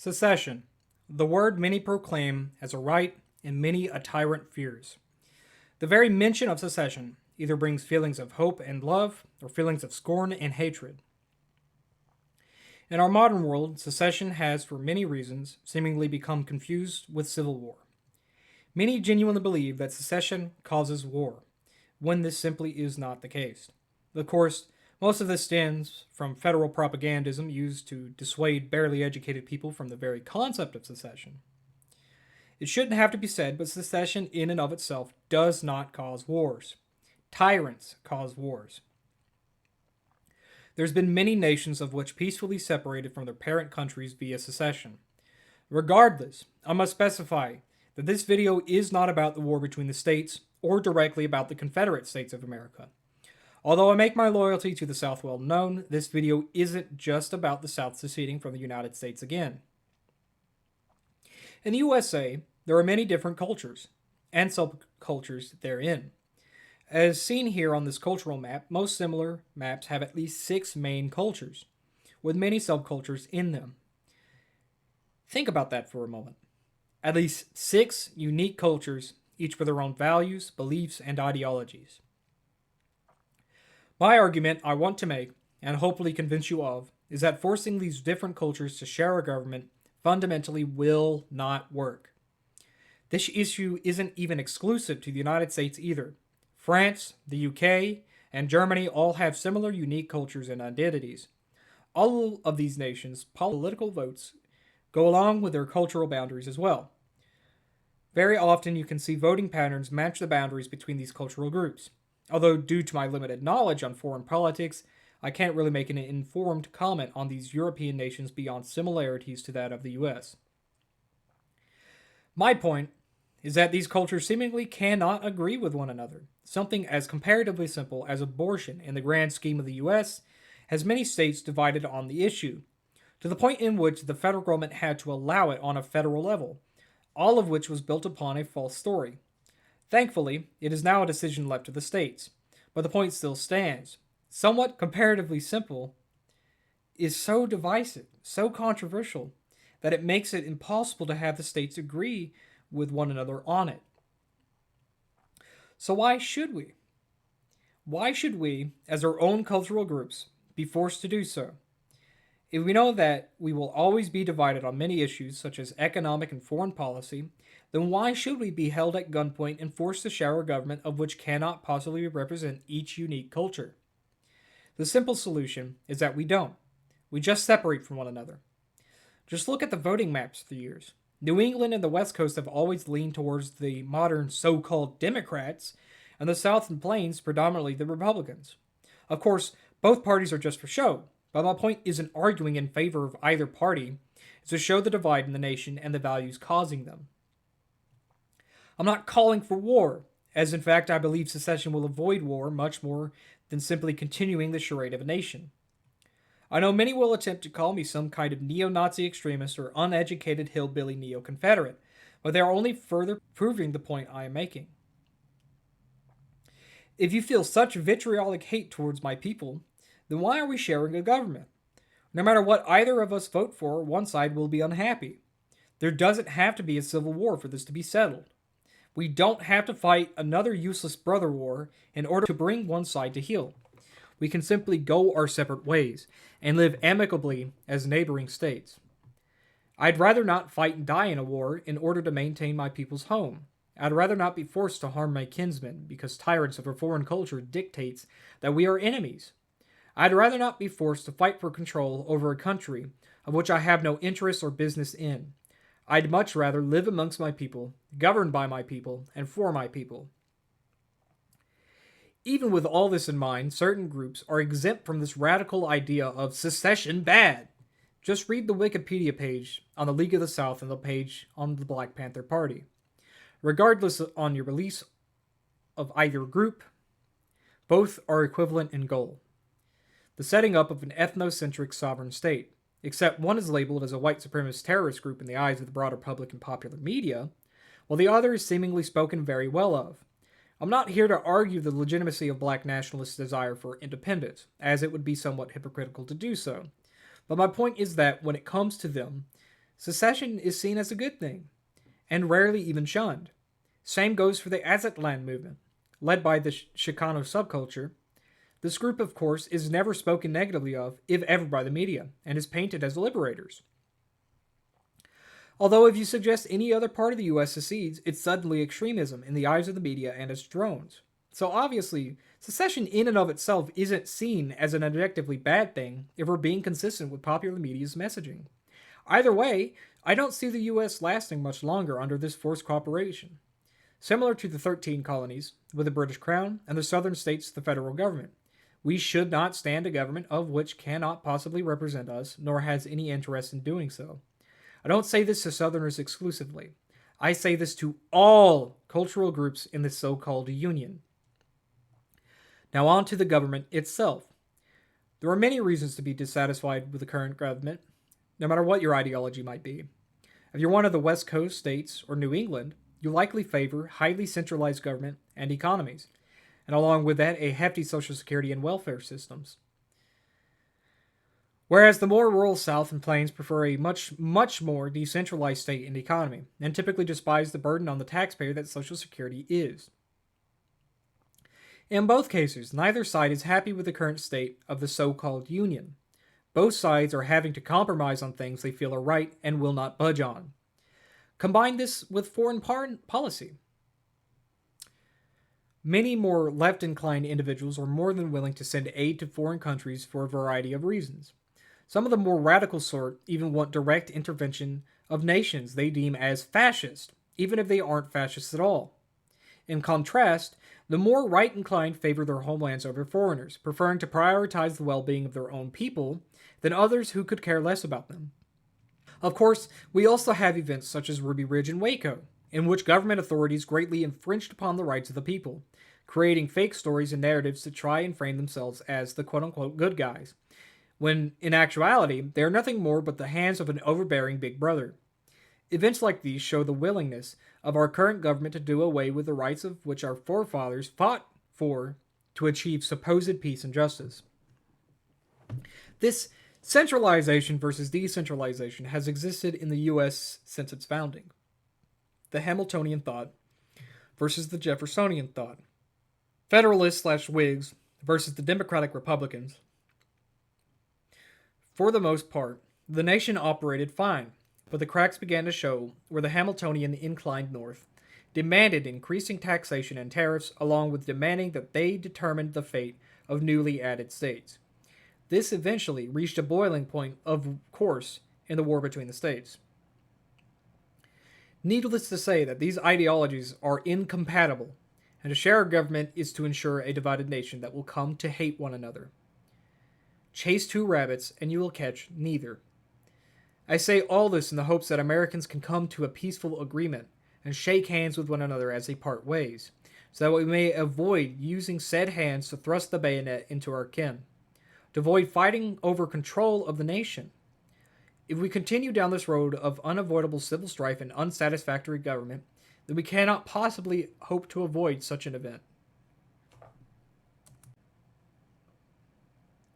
Secession, the word many proclaim as a right and many a tyrant fears. The very mention of secession either brings feelings of hope and love or feelings of scorn and hatred. In our modern world, secession has, for many reasons, seemingly become confused with civil war. Many genuinely believe that secession causes war, when this simply is not the case. Of course, most of this stems from federal propagandism used to dissuade barely educated people from the very concept of secession. It shouldn't have to be said, but secession in and of itself does not cause wars. Tyrants cause wars. There's been many nations of which peacefully separated from their parent countries via secession. Regardless, I must specify that this video is not about the war between the states or directly about the Confederate States of America. Although I make my loyalty to the South well known, this video isn't just about the South seceding from the United States again. In the USA, there are many different cultures, and subcultures therein. As seen here on this cultural map, most similar maps have at least 6 main cultures, with many subcultures in them. Think about that for a moment. At least 6 unique cultures, each with their own values, beliefs, and ideologies. My argument I want to make, and hopefully convince you of, is that forcing these different cultures to share a government fundamentally will not work. This issue isn't even exclusive to the United States either. France, the UK, and Germany all have similar unique cultures and identities. All of these nations' political votes go along with their cultural boundaries as well. Very often you can see voting patterns match the boundaries between these cultural groups. Although due to my limited knowledge on foreign politics, I can't really make an informed comment on these European nations beyond similarities to that of the US. My point is that these cultures seemingly cannot agree with one another. Something as comparatively simple as abortion in the grand scheme of the US has many states divided on the issue, to the point in which the federal government had to allow it on a federal level, all of which was built upon a false story. Thankfully, it is now a decision left to the states, but the point still stands. Somewhat comparatively simple is so divisive, so controversial, that it makes it impossible to have the states agree with one another on it. So why should we? Why should we, as our own cultural groups, be forced to do so? If we know that we will always be divided on many issues such as economic and foreign policy, then why should we be held at gunpoint and forced to share a government of which cannot possibly represent each unique culture? The simple solution is that we don't. We just separate from one another. Just look at the voting maps through the years. New England and the West Coast have always leaned towards the modern so-called Democrats, and the South and Plains predominantly the Republicans. Of course, both parties are just for show, but my point isn't arguing in favor of either party. It's to show the divide in the nation and the values causing them. I'm not calling for war, as in fact I believe secession will avoid war much more than simply continuing the charade of a nation. I know many will attempt to call me some kind of neo-Nazi extremist or uneducated hillbilly neo-Confederate, but they are only further proving the point I am making. If you feel such vitriolic hate towards my people, then why are we sharing a government? No matter what either of us vote for, one side will be unhappy. There doesn't have to be a civil war for this to be settled. We don't have to fight another useless brother war in order to bring one side to heel. We can simply go our separate ways and live amicably as neighboring states. I'd rather not fight and die in a war in order to maintain my people's home. I'd rather not be forced to harm my kinsmen because tyrants of a foreign culture dictates that we are enemies. I'd rather not be forced to fight for control over a country of which I have no interest or business in. I'd much rather live amongst my people, governed by my people, and for my people. Even with all this in mind, certain groups are exempt from this radical idea of secession bad. Just read the Wikipedia page on the League of the South and the page on the Black Panther Party. Regardless on your beliefs of either group, both are equivalent in goal. The setting up of an ethnocentric sovereign state, except one is labeled as a white supremacist terrorist group in the eyes of the broader public and popular media, while the other is seemingly spoken very well of. I'm not here to argue the legitimacy of black nationalists' desire for independence, as it would be somewhat hypocritical to do so. But my point is that when it comes to them, secession is seen as a good thing, and rarely even shunned. Same goes for the Azatlan movement, led by the Chicano subculture. This group, of course, is never spoken negatively of, if ever by the media, and is painted as liberators. Although, if you suggest any other part of the US secedes, it's suddenly extremism in the eyes of the media and its drones. So obviously, secession in and of itself isn't seen as an objectively bad thing if we're being consistent with popular media's messaging. Either way, I don't see the US lasting much longer under this forced cooperation. Similar to the 13 colonies, with the British Crown and the southern states the federal government, we should not stand a government of which cannot possibly represent us, nor has any interest in doing so. I don't say this to Southerners exclusively. I say this to all cultural groups in the so-called Union. Now on to the government itself. There are many reasons to be dissatisfied with the current government, no matter what your ideology might be. If you're one of the West Coast states or New England, you likely favor highly centralized government and economies, and along with that, a hefty social security and welfare systems. Whereas the more rural South and Plains prefer a much more decentralized state and economy, and typically despise the burden on the taxpayer that Social Security is. In both cases, neither side is happy with the current state of the so-called Union. Both sides are having to compromise on things they feel are right and will not budge on. Combine this with foreign policy. Many more left-inclined individuals are more than willing to send aid to foreign countries for a variety of reasons. Some of the more radical sort even want direct intervention of nations they deem as fascist, even if they aren't fascists at all. In contrast, the more right-inclined favor their homelands over foreigners, preferring to prioritize the well-being of their own people than others who could care less about them. Of course, we also have events such as Ruby Ridge and Waco, in which government authorities greatly infringed upon the rights of the people, creating fake stories and narratives to try and frame themselves as the quote-unquote good guys, when in actuality they are nothing more but the hands of an overbearing big brother. Events like these show the willingness of our current government to do away with the rights of which our forefathers fought for to achieve supposed peace and justice. This centralization versus decentralization has existed in the US since its founding. The Hamiltonian thought versus the Jeffersonian thought. Federalists/Whigs versus the Democratic Republicans. For the most part, the nation operated fine, but the cracks began to show where the Hamiltonian inclined north demanded increasing taxation and tariffs, along with demanding that they determined the fate of newly added states. This eventually reached a boiling point, of course, in the war between the states. Needless to say that these ideologies are incompatible, and to share a government is to ensure a divided nation that will come to hate one another. Chase two rabbits and you will catch neither. I say all this in the hopes that Americans can come to a peaceful agreement and shake hands with one another as they part ways, so that we may avoid using said hands to thrust the bayonet into our kin, to avoid fighting over control of the nation. If we continue down this road of unavoidable civil strife and unsatisfactory government, then we cannot possibly hope to avoid such an event.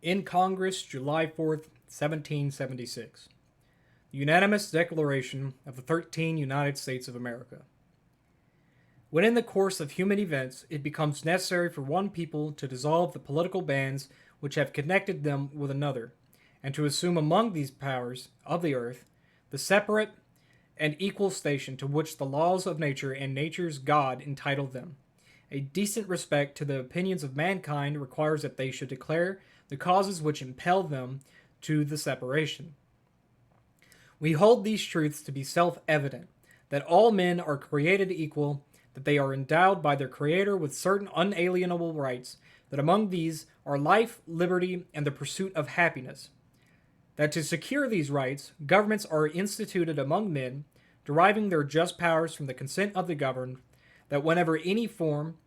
In Congress, July 4th, 1776. The unanimous declaration of the 13 United States of America. When in the course of human events it becomes necessary for one people to dissolve the political bands which have connected them with another, and to assume among these powers of the earth the separate and equal station to which the laws of nature and nature's God entitle them, a decent respect to the opinions of mankind requires that they should declare the causes which impel them to the separation. We hold these truths to be self-evident, that all men are created equal, that they are endowed by their Creator with certain unalienable rights, that among these are life, liberty, and the pursuit of happiness. That to secure these rights, governments are instituted among men, deriving their just powers from the consent of the governed, that whenever any form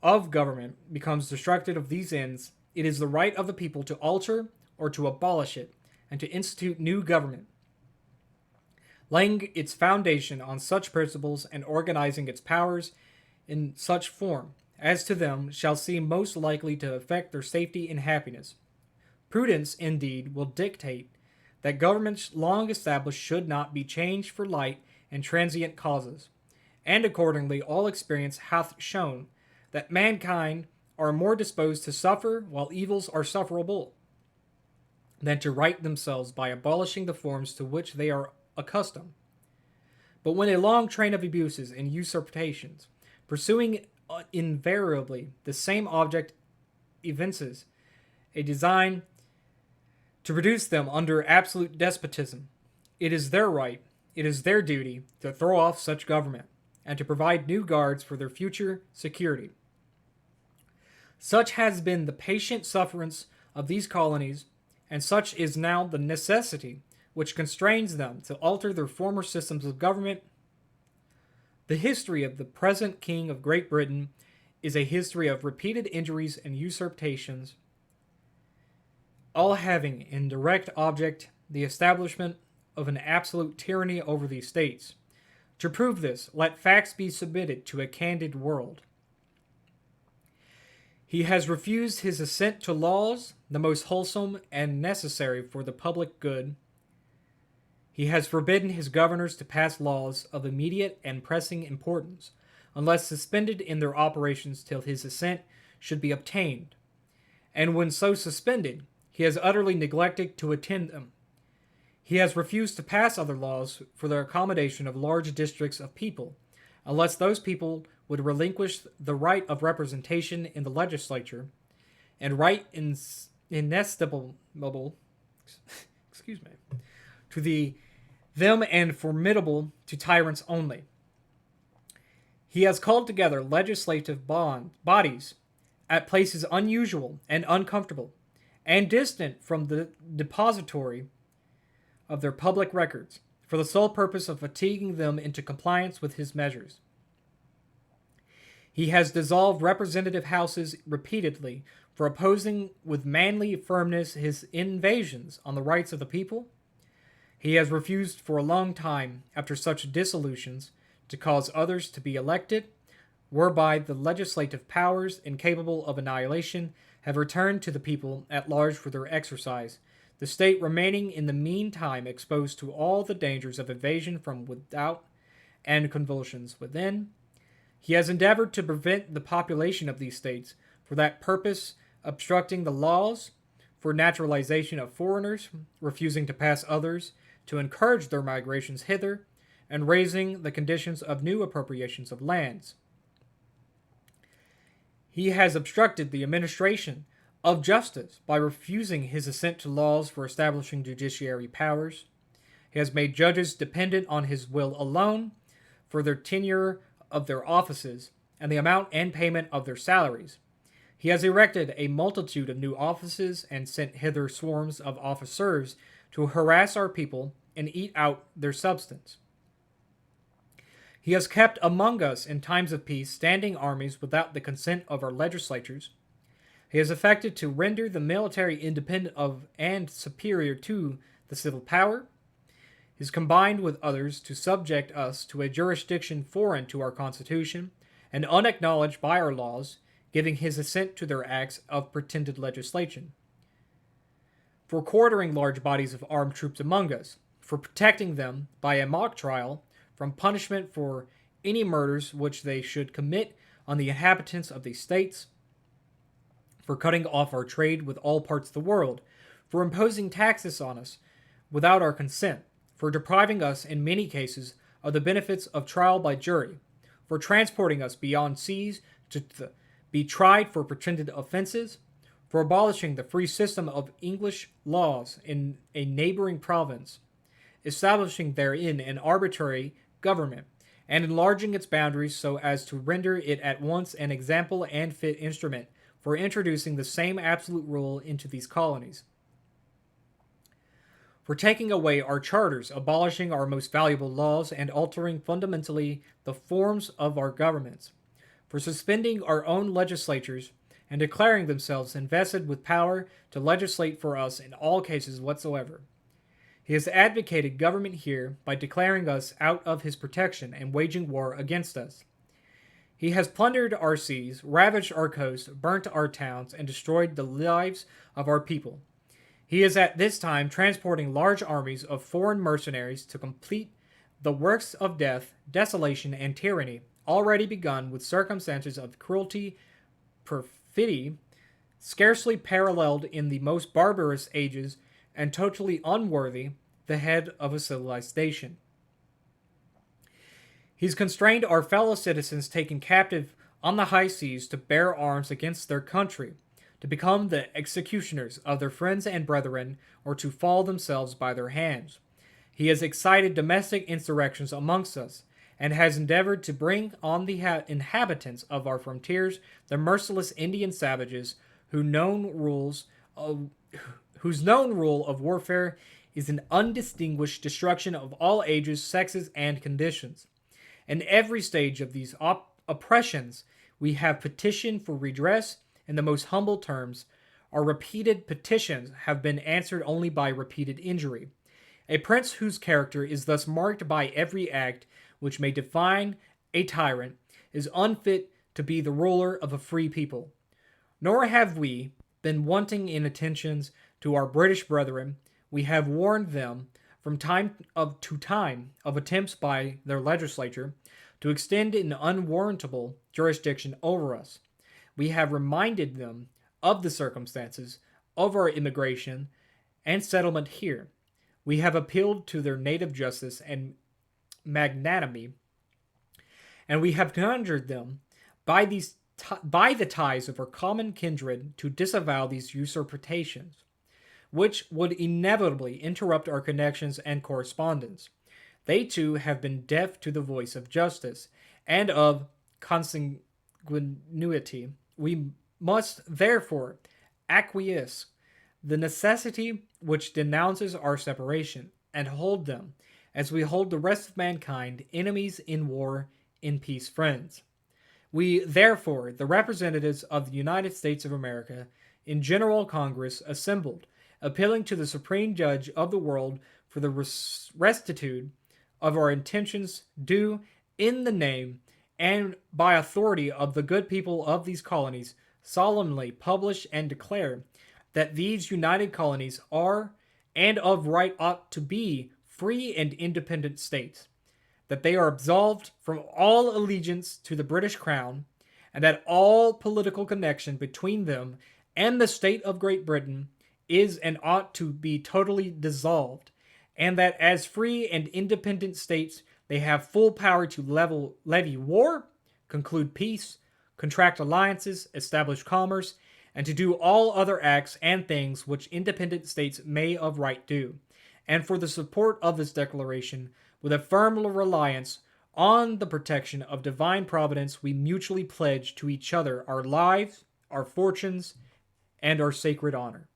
of government becomes destructive of these ends, it is the right of the people to alter or to abolish it, and to institute new government, laying its foundation on such principles and organizing its powers in such form as to them shall seem most likely to affect their safety and happiness. Prudence, indeed, will dictate that governments long established should not be changed for light and transient causes. And accordingly, all experience hath shown that mankind are more disposed to suffer while evils are sufferable, than to right themselves by abolishing the forms to which they are accustomed. But when a long train of abuses and usurpations, pursuing invariably the same object, evinces a design to reduce them under absolute despotism, it is their right, it is their duty to throw off such government, and to provide new guards for their future security. Such has been the patient sufferance of these colonies, and such is now the necessity which constrains them to alter their former systems of government. The history of the present King of Great Britain is a history of repeated injuries and usurpations, all having in direct object the establishment of an absolute tyranny over these states. To prove this, let facts be submitted to a candid world. He has refused his assent to laws, the most wholesome and necessary for the public good. He has forbidden his governors to pass laws of immediate and pressing importance, unless suspended in their operations till his assent should be obtained. And when so suspended, he has utterly neglected to attend them. He has refused to pass other laws for the accommodation of large districts of people, unless those people would relinquish the right of representation in the legislature, and right inestimable to them and formidable to tyrants only. He has called together legislative bodies at places unusual and uncomfortable, and distant from the depository of their public records, for the sole purpose of fatiguing them into compliance with his measures. He has dissolved representative houses repeatedly for opposing with manly firmness his invasions on the rights of the people. He has refused for a long time, after such dissolutions, to cause others to be elected, whereby the legislative powers, incapable of annihilation, have returned to the people at large for their exercise, the state remaining in the meantime exposed to all the dangers of invasion from without and convulsions within. He has endeavored to prevent the population of these states, for that purpose obstructing the laws for naturalization of foreigners, refusing to pass others to encourage their migrations hither, and raising the conditions of new appropriations of lands. He has obstructed the administration of justice by refusing his assent to laws for establishing judiciary powers. He has made judges dependent on his will alone for their tenure of their offices and the amount and payment of their salaries. He has erected a multitude of new offices and sent hither swarms of officers to harass our people and eat out their substance. He has kept among us in times of peace standing armies without the consent of our legislatures. He has affected to render the military independent of and superior to the civil power. He has combined with others to subject us to a jurisdiction foreign to our Constitution and unacknowledged by our laws, giving his assent to their acts of pretended legislation. For quartering large bodies of armed troops among us, for protecting them by a mock trial from punishment for any murders which they should commit on the inhabitants of these states, for cutting off our trade with all parts of the world, for imposing taxes on us without our consent, for depriving us in many cases of the benefits of trial by jury, for transporting us beyond seas to be tried for pretended offenses, for abolishing the free system of English laws in a neighboring province, establishing therein an arbitrary government, and enlarging its boundaries so as to render it at once an example and fit instrument for introducing the same absolute rule into these colonies, for taking away our charters, abolishing our most valuable laws, and altering fundamentally the forms of our governments, for suspending our own legislatures and declaring themselves invested with power to legislate for us in all cases whatsoever. He has advocated government here by declaring us out of his protection and waging war against us. He has plundered our seas, ravaged our coasts, burnt our towns, and destroyed the lives of our people. He is at this time transporting large armies of foreign mercenaries to complete the works of death, desolation, and tyranny already begun with circumstances of cruelty, perfidy, scarcely paralleled in the most barbarous ages, and totally unworthy the head of a civilized nation. He's constrained our fellow citizens taken captive on the high seas to bear arms against their country, to become the executioners of their friends and brethren, or to fall themselves by their hands. He has excited domestic insurrections amongst us, and has endeavored to bring on the inhabitants of our frontiers the merciless Indian savages of, whose known rule of warfare is an undistinguished destruction of all ages, sexes, and conditions. In every stage of these oppressions, we have petitioned for redress in the most humble terms. Our repeated petitions have been answered only by repeated injury. A prince whose character is thus marked by every act which may define a tyrant is unfit to be the ruler of a free people. Nor have we been wanting in attentions to our British brethren. We have warned them from to time of attempts by their legislature to extend an unwarrantable jurisdiction over us. We have reminded them of the circumstances of our immigration and settlement here. We have appealed to their native justice and magnanimity, and we have conjured them by by the ties of our common kindred to disavow these usurpations, which would inevitably interrupt our connections and correspondence. They too have been deaf to the voice of justice and of consanguinity. We must therefore acquiesce the necessity which denounces our separation, and hold them, as we hold the rest of mankind, enemies in war, in peace friends. We, therefore, the representatives of the United States of America, in General Congress assembled, appealing to the Supreme Judge of the world for the restitude of our intentions, do, in the name and by authority of the good people of these colonies, solemnly publish and declare that these united colonies are and of right ought to be free and independent states, that they are absolved from all allegiance to the British Crown, and that all political connection between them and the state of Great Britain is and ought to be totally dissolved, and that as free and independent states they have full power to levy war, conclude peace, contract alliances, establish commerce, and to do all other acts and things which independent states may of right do. And for the support of this declaration, with a firm reliance on the protection of divine providence, we mutually pledge to each other our lives, our fortunes, and our sacred honor.